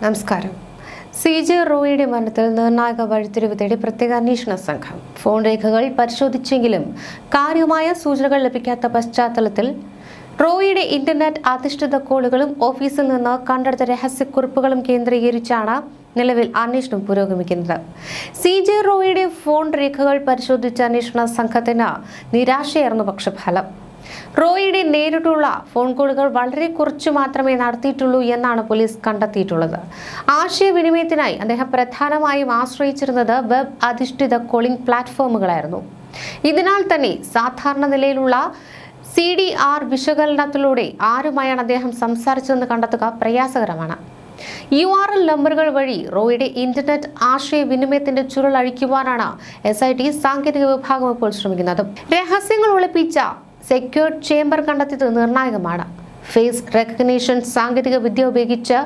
നമസ്കാരം. CJ റോയിയുടെ മരണത്തിൽ നിർണായക വഴിത്തിരിവ് തേടി പ്രത്യേക അന്വേഷണ സംഘം ഫോൺ രേഖകൾ പരിശോധിച്ചെങ്കിലും കാര്യമായ സൂചനകൾ ലഭിക്കാത്ത പശ്ചാത്തലത്തിൽ റോയിയുടെ ഇന്റർനെറ്റ് അധിഷ്ഠിത കോളുകളും ഓഫീസിൽ നിന്ന് കണ്ടെടുത്ത രഹസ്യക്കുറിപ്പുകളും കേന്ദ്രീകരിച്ചാണ് നിലവിൽ അന്വേഷണം പുരോഗമിക്കുന്നത്. CJ റോയിയുടെ ഫോൺ രേഖകൾ പരിശോധിച്ച അന്വേഷണ സംഘത്തിന് നിരാശയായിരുന്നു പക്ഷെ ഫലം. റോയിയുടെ നേരിട്ടുള്ള ഫോൺ കോളുകൾ വളരെ കുറച്ചു മാത്രമേ നടത്തിയിട്ടുള്ളൂ എന്നാണ് പോലീസ് കണ്ടെത്തിയിട്ടുള്ളത്. ആശയവിനിമയത്തിനായി അദ്ദേഹം പ്രധാനമായും ആശ്രയിച്ചിരുന്നത് വെബ് അധിഷ്ഠിത കോളിംഗ് പ്ലാറ്റ്ഫോമുകളായിരുന്നു. ഇതിനാൽ തന്നെ സാധാരണ നിലയിലുള്ള CDR വിശകലനത്തിലൂടെ ആരുമായാണ് അദ്ദേഹം സംസാരിച്ചതെന്ന് കണ്ടെത്തുക പ്രയാസകരമാണ്. URL നമ്പറുകൾ വഴി റോയിയുടെ ഇന്റർനെറ്റ് ആശയവിനിമയത്തിന്റെ ചുരുൾ അഴിക്കുവാനാണ് SIT സാങ്കേതിക വിഭാഗം ഇപ്പോൾ ശ്രമിക്കുന്നത്. രഹസ്യങ്ങൾ ഒളിപ്പിച്ച സെക്യൂർ ചേംബർ കണ്ടെത്തിയത് നിർണായകമാണ്. ഫേസ് റെക്കഗ്നിഷൻ സാങ്കേതിക വിദ്യ ഉപയോഗിച്ച്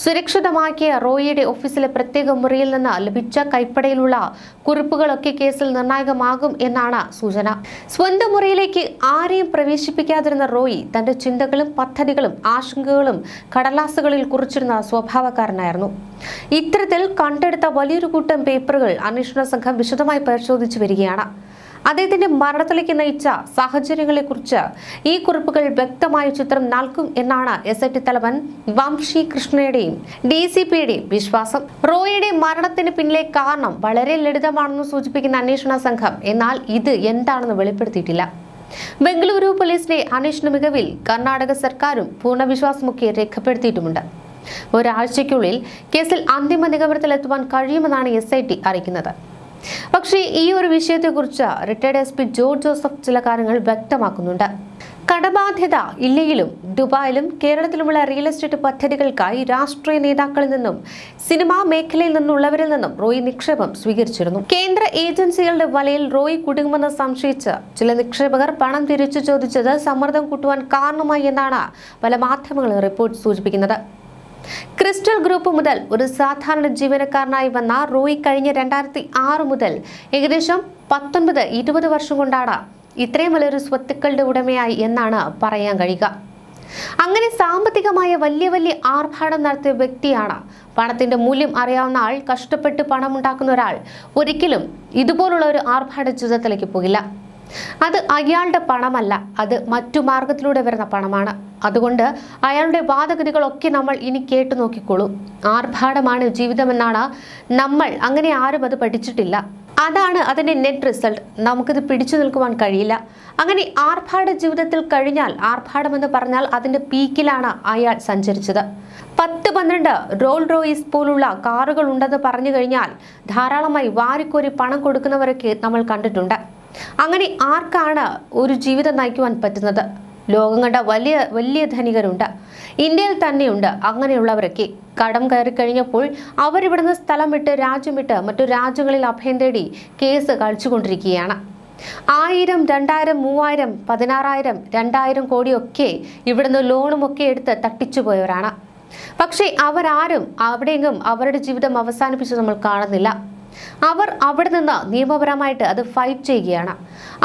സുരക്ഷിതമാക്കിയ റോയിയുടെ ഓഫീസിലെ പ്രത്യേക മുറിയിൽ നിന്ന് ലഭിച്ച കൈപ്പടയിലുള്ള കുറിപ്പുകളൊക്കെ കേസിൽ നിർണായകമാകും എന്നാണ് സൂചന. സ്വന്തം മുറിയിലേക്ക് ആരെയും പ്രവേശിപ്പിക്കാതിരുന്ന റോയി തന്റെ ചിന്തകളും പദ്ധതികളും ആശങ്കകളും കടലാസുകളിൽ കുറിച്ചിരുന്ന സ്വഭാവക്കാരനായിരുന്നു. ഇത്തരത്തിൽ കണ്ടെടുത്ത വലിയൊരു കൂട്ടം പേപ്പറുകൾ അന്വേഷണ സംഘം വിശദമായി പരിശോധിച്ചു വരികയാണ്. അദ്ദേഹത്തിന്റെ മരണത്തിലേക്ക് നയിച്ച സാഹചര്യങ്ങളെക്കുറിച്ച് ഈ കുറിപ്പുകൾ വ്യക്തമായ ചിത്രം നൽകും എന്നാണ് SIT തലവൻ വംശി കൃഷ്ണയുടെയും DCPയുടെയും വിശ്വാസം. റോയിയുടെ മരണത്തിന് പിന്നിലെ കാരണം വളരെ ലളിതമാണെന്ന് സൂചിപ്പിക്കുന്ന അന്വേഷണ സംഘം എന്നാൽ ഇത് എന്താണെന്ന് വെളിപ്പെടുത്തിയിട്ടില്ല. ബംഗളൂരു പോലീസിന്റെ അന്വേഷണ മികവിൽ കർണാടക സർക്കാരും പൂർണ്ണ വിശ്വാസമൊക്കെ രേഖപ്പെടുത്തിയിട്ടുമുണ്ട്. ഒരാഴ്ചയ്ക്കുള്ളിൽ കേസിൽ അന്തിമ നിഗമനത്തിലെത്തുവാൻ കഴിയുമെന്നാണ് SIT അറിയിക്കുന്നത്. പക്ഷേ ഈ ഒരു വിഷയത്തെക്കുറിച്ച് റിട്ടയർഡ് SP ജോർജ് ജോസഫ് ചില കാര്യങ്ങൾ വ്യക്തമാക്കുന്നുണ്ട്. കടബാധ്യത ഇല്ലെങ്കിലും ദുബായിലും കേരളത്തിലുമുള്ള റിയൽ എസ്റ്റേറ്റ് പദ്ധതികൾക്കായി രാഷ്ട്രീയ നേതാക്കളിൽ നിന്നും സിനിമാ മേഖലയിൽ നിന്നുള്ളവരിൽ നിന്നും റോയി നിക്ഷേപം സ്വീകരിച്ചിരുന്നു. കേന്ദ്ര ഏജൻസികളുടെ വലയിൽ റോയി കുടുങ്ങുമെന്ന് സംശയിച്ച് ചില നിക്ഷേപകർ പണം തിരിച്ചു ചോദിച്ചത് സമ്മർദ്ദം കൂട്ടുവാൻ കാരണമായി എന്നാണ് പല മാധ്യമങ്ങളും റിപ്പോർട്ട് സൂചിപ്പിക്കുന്നത്. ക്രിസ്റ്റൽ ഗ്രൂപ്പ് മുതൽ ഒരു സാധാരണ ജീവനക്കാരനായി വന്ന റോയി കഴിഞ്ഞ 2006 മുതൽ ഏകദേശം 19-20 വർഷം കൊണ്ടാണ് ഇത്രയും വലിയൊരു സ്വത്തുക്കളുടെ ഉടമയായി എന്നാണ് പറയാൻ കഴിയുക. അങ്ങനെ സാമ്പത്തികമായ വലിയ ആർഭാടം നടത്തിയ വ്യക്തിയാണ്. പണത്തിന്റെ മൂല്യം അറിയാവുന്ന ആൾ, കഷ്ടപ്പെട്ട് പണമുണ്ടാക്കുന്ന ഒരാൾ ഒരിക്കലും ഇതുപോലുള്ള ഒരു ആർഭാട ജീവിതത്തിലേക്ക് പോകില്ല. അത് അയാളുടെ പണമല്ല, അത് മറ്റു മാർഗത്തിലൂടെ വരുന്ന പണമാണ്. അതുകൊണ്ട് അയാളുടെ വാദഗതികളൊക്കെ നമ്മൾ ഇനി കേട്ടു നോക്കിക്കോളൂ. ആർഭാടമാണ് ജീവിതമെന്നാണ് നമ്മൾ, അങ്ങനെ ആരും അത് പഠിച്ചിട്ടില്ല. അതാണ് അതിന്റെ നെറ്റ് റിസൾട്ട്. നമുക്കിത് പിടിച്ചു നിൽക്കുവാൻ കഴിയില്ല. അങ്ങനെ ആർഭാട ജീവിതത്തിൽ കഴിഞ്ഞാൽ, ആർഭാടമെന്ന് പറഞ്ഞാൽ അതിന്റെ പീക്കിലാണ് അയാൾ സഞ്ചരിച്ചത്. 10-12 റോൾ റോയ്സ് പോലുള്ള കാറുകൾ ഉണ്ടെന്ന് പറഞ്ഞു കഴിഞ്ഞാൽ ധാരാളമായി വാരിക്കോരി പണം കൊടുക്കുന്നവരൊക്കെ നമ്മൾ കണ്ടിട്ടുണ്ട്. അങ്ങനെ ആർക്കാണ് ഒരു ജീവിതം നയിക്കുവാൻ പറ്റുന്നത്? ലോകം കണ്ട വലിയ ധനികരുണ്ട്, ഇന്ത്യയിൽ തന്നെയുണ്ട്. അങ്ങനെയുള്ളവരൊക്കെ കടം കയറി കഴിഞ്ഞപ്പോൾ അവരിവിടുന്ന് സ്ഥലം വിട്ട് രാജ്യം വിട്ട് മറ്റു രാജ്യങ്ങളിൽ അഭയം തേടി കേസ് കളിച്ചുകൊണ്ടിരിക്കുകയാണ്. 1000, 2000, 3000, 16,000, 2000 കോടിയൊക്കെ ഇവിടുന്ന് ലോണുമൊക്കെ എടുത്ത് തട്ടിച്ചു പോയവരാണ്. പക്ഷേ അവരാരും അവിടെയെങ്കിലും അവരുടെ ജീവിതം അവസാനിപ്പിച്ച് നമ്മൾ കാണുന്നില്ല. അവർ അവിടെ നിന്ന് നിയമപരമായിട്ട് അത് ഫൈറ്റ് ചെയ്യുകയാണ്.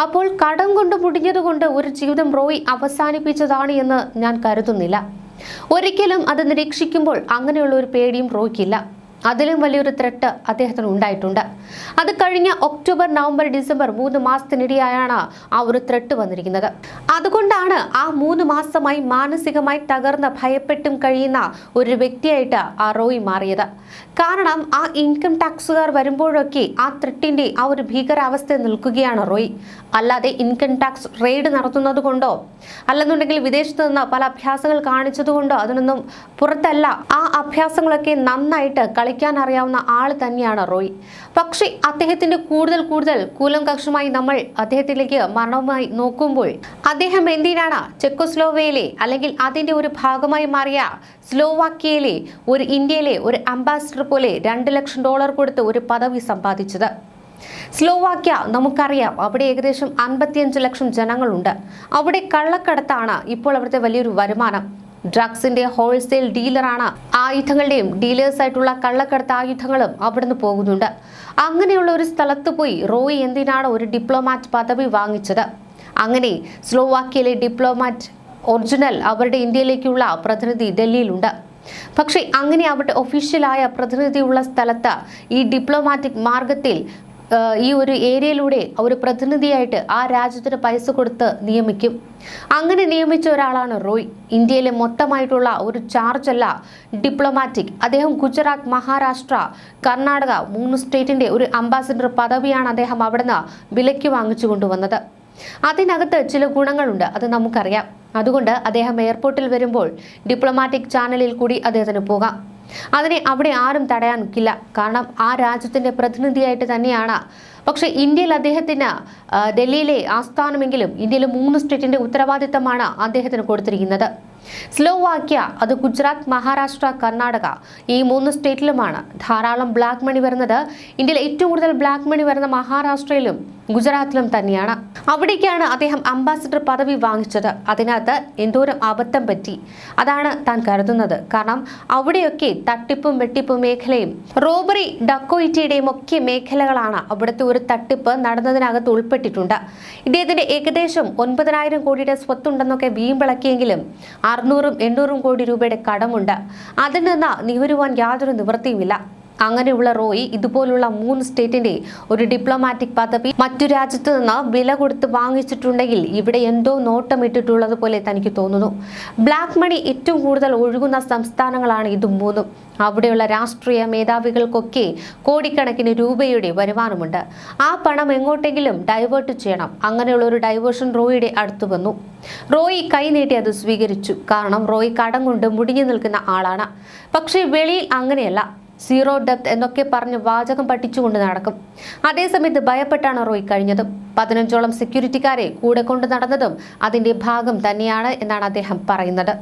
അപ്പോൾ കടം കൊണ്ട് മുടിഞ്ഞതുകൊണ്ട് ഒരു ജീവിതം റോയി അവസാനിപ്പിച്ചതാണ് എന്ന് ഞാൻ കരുതുന്നില്ല. ഒരിക്കലും അത് നിരീക്ഷിക്കുമ്പോൾ അങ്ങനെയുള്ള ഒരു പേടിയും റോയ്ക്കില്ല. അതിലും വലിയൊരു ത്രെട്ട് അദ്ദേഹത്തിന് ഉണ്ടായിട്ടുണ്ട്. അത് കഴിഞ്ഞ ഒക്ടോബർ, നവംബർ, ഡിസംബർ 3 മാസത്തിനിടെയാണ് ആ ഒരു ത്രെട്ട് വന്നിരിക്കുന്നത്. അതുകൊണ്ടാണ് ആ 3 മാസമായി മാനസികമായി തകർന്ന് ഭയപ്പെട്ടും കഴിയുന്ന ഒരു വ്യക്തിയായിട്ട് ആ റോയി മാറിയത്. കാരണം ആ ഇൻകം ടാക്സുകാർ വരുമ്പോഴൊക്കെ ആ ത്രെട്ടിന്റെ ആ ഒരു ഭീകരാവസ്ഥ നിൽക്കുകയാണ് റോയി. അല്ലാതെ ഇൻകം ടാക്സ് റെയ്ഡ് നടത്തുന്നത് കൊണ്ടോ അല്ലെന്നുണ്ടെങ്കിൽ വിദേശത്ത് നിന്ന് പല അഭ്യാസങ്ങൾ കാണിച്ചതുകൊണ്ടോ അതിനൊന്നും പുറത്തല്ല. ആ അഭ്യാസങ്ങളൊക്കെ നന്നായിട്ട് കളിക്കാൻ അറിയാവുന്ന ആൾ തന്നെയാണ് റോയി. പക്ഷേ അദ്ദേഹത്തിന്റെ കൂടുതൽ കൂലംകഷമായി നമ്മൾ അദ്ദേഹത്തിലേക്ക് മരണവുമായി നോക്കുമ്പോൾ അദ്ദേഹം എന്തിനാണ് ചെക്കോസ്ലോവേയിലെ അല്ലെങ്കിൽ അതിന്റെ ഒരു ഭാഗമായി മാറിയ സ്ലോവാക്യയിലെ ഒരു ഇന്ത്യയിലെ ഒരു അംബാസിഡർ പോലെ $2 ലക്ഷം കൊടുത്ത് ഒരു പദവി സമ്പാദിച്ചത്? സ്ലോവാക്യ നമുക്കറിയാം, അവിടെ ഏകദേശം 55 ലക്ഷം ജനങ്ങളുണ്ട്. അവിടെ കള്ളക്കടത്താണ് ഇപ്പോൾ അവിടുത്തെ വലിയൊരു വരുമാനം. ഡ്രഗ്സിന്റെ ഹോൾസെയിൽ ഡീലറാണ്. ആയുധങ്ങളുടെയും ഡീലേഴ്സായിട്ടുള്ള കള്ളക്കടത്ത് ആയുധങ്ങളും അവിടുന്ന് പോകുന്നുണ്ട്. അങ്ങനെയുള്ള ഒരു സ്ഥലത്ത് പോയി റോയി എന്തിനാണ് ഒരു ഡിപ്ലോമാറ്റ് പദവി വാങ്ങിച്ചത്? അങ്ങനെ സ്ലോവാക്യയിലെ ഡിപ്ലോമാറ്റ് ഒറിജിനൽ അവരുടെ ഇന്ത്യയിലേക്കുള്ള പ്രതിനിധി ഡൽഹിയിലുണ്ട്. പക്ഷേ അങ്ങനെ അവിടെ ഒഫീഷ്യലായ പ്രതിനിധിയുള്ള സ്ഥലത്ത് ഈ ഡിപ്ലോമാറ്റിക് മാർഗത്തിൽ ഈ ഒരു ഏരിയയിലൂടെ ഒരു പ്രതിനിധിയായിട്ട് ആ രാജ്യത്തിന് പൈസ കൊടുത്ത് നിയമിക്കും. അങ്ങനെ നിയമിച്ച ഒരാളാണ് റോയ്. ഇന്ത്യയിലെ മൊത്തമായിട്ടുള്ള ഒരു ചാർജ് അല്ല ഡിപ്ലോമാറ്റിക്. അദ്ദേഹം ഗുജറാത്ത്, മഹാരാഷ്ട്ര, കർണാടക 3 സ്റ്റേറ്റിന്റെ ഒരു അംബാസിഡർ പദവിയാണ് അദ്ദേഹം അവിടുന്ന് വിലയ്ക്ക് വാങ്ങിച്ചു കൊണ്ടുവന്നത്. അതിനകത്ത് ചില ഗുണങ്ങളുണ്ട്, അത് നമുക്കറിയാം. അതുകൊണ്ട് അദ്ദേഹം എയർപോർട്ടിൽ വരുമ്പോൾ ഡിപ്ലോമാറ്റിക് ചാനലിൽ കൂടി അദ്ദേഹത്തിന് പോകാം. അതിനെ അവിടെ ആരും തടയാൻ നിൽക്കില്ല. കാരണം ആ രാജ്യത്തിന്റെ പ്രതിനിധിയായിട്ട് തന്നെയാണ്. പക്ഷേ ഇന്ത്യയിൽ അദ്ദേഹത്തിന് ഡൽഹിയിലെ ആസ്ഥാനമെങ്കിലും ഇന്ത്യയിലെ 3 സ്റ്റേറ്റിന്റെ ഉത്തരവാദിത്തമാണ് അദ്ദേഹത്തിന് കൊടുത്തിരിക്കുന്നത്. സ്ലോവാക്യ, അത് ഗുജറാത്ത്, മഹാരാഷ്ട്ര, കർണാടക ഈ 3 സ്റ്റേറ്റിലുമാണ് ധാരാളം ബ്ലാക്ക് മണി വരുന്നത്. ഇന്ത്യയിൽ ഏറ്റവും കൂടുതൽ ബ്ലാക്ക് മണി വരുന്ന മഹാരാഷ്ട്രയിലും ഗുജറാത്തിലും തന്നെയാണ്. അവിടേക്കാണ് അദ്ദേഹം അംബാസിഡർ പദവി വാങ്ങിച്ചത്. അതിനകത്ത് എന്തോരം അബദ്ധം പറ്റി അതാണ് താൻ കരുതുന്നത്. കാരണം അവിടെയൊക്കെ തട്ടിപ്പും വെട്ടിപ്പും മേഖലയും റോബറി ഡക്കോയിറ്റിയുടെയും ഒക്കെ മേഖലകളാണ്. അവിടുത്തെ ഒരു തട്ടിപ്പ് നടന്നതിനകത്ത് ഉൾപ്പെട്ടിട്ടുണ്ട്. ഇദ്ദേഹത്തിന്റെ ഏകദേശം 9,000 കോടിയുടെ സ്വത്തുണ്ടെന്നൊക്കെ വീമ്പിളക്കിയെങ്കിലും 600-800 കോടി രൂപയുടെ കടമുണ്ട്. അതിൽ നിന്ന് നിവരുവാൻ യാതൊരു നിവൃത്തിയുമില്ല. അങ്ങനെയുള്ള റോയ് ഇതുപോലുള്ള 3 സ്റ്റേറ്റിന്റെ ഒരു ഡിപ്ലോമാറ്റിക് പദവി മറ്റു രാജ്യത്ത് നിന്ന് വില കൊടുത്ത് വാങ്ങിച്ചിട്ടുണ്ടെങ്കിൽ ഇവിടെ എന്തോ നോട്ടമിട്ടിട്ടുള്ളത് പോലെ തനിക്ക് തോന്നുന്നു. ബ്ലാക്ക് മണി ഏറ്റവും കൂടുതൽ ഒഴുകുന്ന സംസ്ഥാനങ്ങളാണ് ഇത് 3. അവിടെയുള്ള രാഷ്ട്രീയ മേധാവികൾക്കൊക്കെ കോടിക്കണക്കിന് രൂപയുടെ വരുമാനമുണ്ട്. ആ പണം എങ്ങോട്ടെങ്കിലും ഡൈവേർട്ട് ചെയ്യണം. അങ്ങനെയുള്ള ഒരു ഡൈവേർഷൻ റോയിയുടെ അടുത്ത് വന്നു. റോയ് കൈനീട്ടി അത് സ്വീകരിച്ചു. കാരണം റോയ് കടം കൊണ്ട് മുടിഞ്ഞു നിൽക്കുന്ന ആളാണ്. പക്ഷേ വെളിയിൽ അങ്ങനെയല്ല. സീറോ ഡെപ്ത് എന്നൊക്കെ പറഞ്ഞ് വാചകം പഠിച്ചുകൊണ്ട് നടക്കും. അതേസമയത്ത് ഭയപ്പെട്ടാണ് റോയ് കഴിഞ്ഞതും. 15ഓളം സെക്യൂരിറ്റിക്കാരെ കൂടെ കൊണ്ട് നടന്നതും അതിന്റെ ഭാഗം തന്നെയാണ് എന്നാണ് അദ്ദേഹം പറയുന്നത്.